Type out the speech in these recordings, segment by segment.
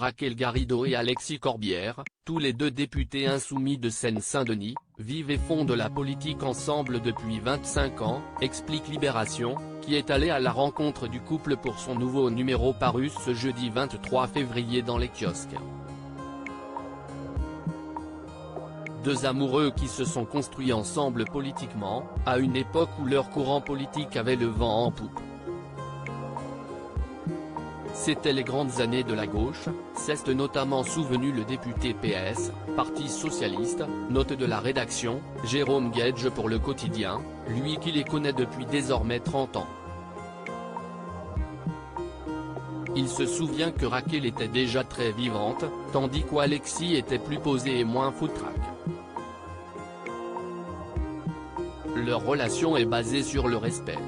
Raquel Garrido et Alexis Corbière, tous les deux députés insoumis de Seine-Saint-Denis, vivent et font de la politique ensemble depuis 25 ans, explique Libération, qui est allé à la rencontre du couple pour son nouveau numéro paru ce jeudi 23 février dans les kiosques. Deux amoureux qui se sont construits ensemble politiquement, à une époque où leur courant politique avait le vent en poupe. C'était les grandes années de la gauche, s'est notamment souvenu le député PS, Parti Socialiste, note de la rédaction, Jérôme Guedj pour Le Quotidien, lui qui les connaît depuis désormais 30 ans. Il se souvient que Raquel était déjà très vivante, tandis qu'Alexis était plus posé et moins foutraque. Leur relation est basée sur le respect.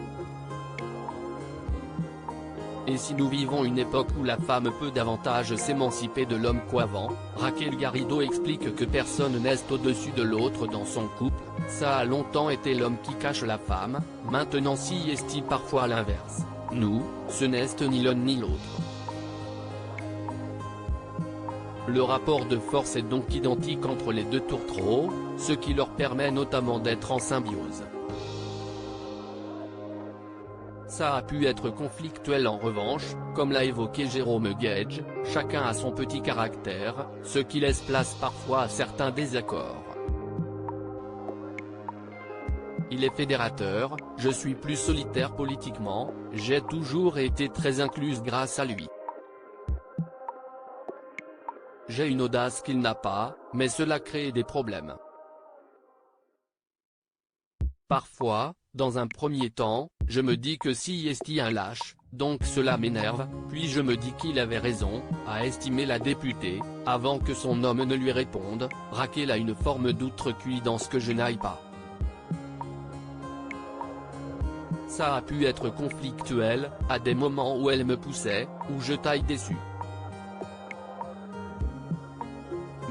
Et si nous vivons une époque où la femme peut davantage s'émanciper de l'homme qu'avant, Raquel Garrido explique que personne n'est au-dessus de l'autre dans son couple, ça a longtemps été l'homme qui cache la femme, maintenant si est-il parfois l'inverse. Nous, ce n'est ni l'un ni l'autre. Le rapport de force est donc identique entre les deux tourtereaux, ce qui leur permet notamment d'être en symbiose. Ça a pu être conflictuel en revanche, comme l'a évoqué Jérôme Guedj, chacun a son petit caractère, ce qui laisse place parfois à certains désaccords. Il est fédérateur, je suis plus solitaire politiquement, j'ai toujours été très incluse grâce à lui. J'ai une audace qu'il n'a pas, mais cela crée des problèmes. Parfois, dans un premier temps, je me dis que si est un lâche, donc cela m'énerve, puis je me dis qu'il avait raison, a estimé la députée, avant que son homme ne lui réponde. Raquel a une forme d'outrecuit dans ce que je n'aille pas. Ça a pu être conflictuel, à des moments où elle me poussait, où je taille déçu.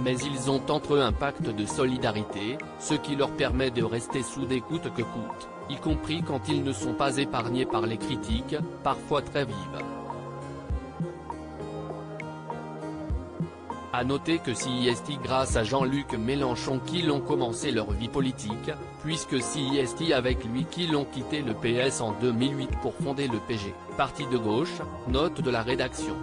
Mais ils ont entre eux un pacte de solidarité, ce qui leur permet de rester soudés coûte que coûte, y compris quand ils ne sont pas épargnés par les critiques, parfois très vives. A noter que c'est grâce à Jean-Luc Mélenchon qu'ils ont commencé leur vie politique, puisque c'est avec lui qu'ils ont quitté le PS en 2008 pour fonder le PG, parti de gauche, note de la rédaction.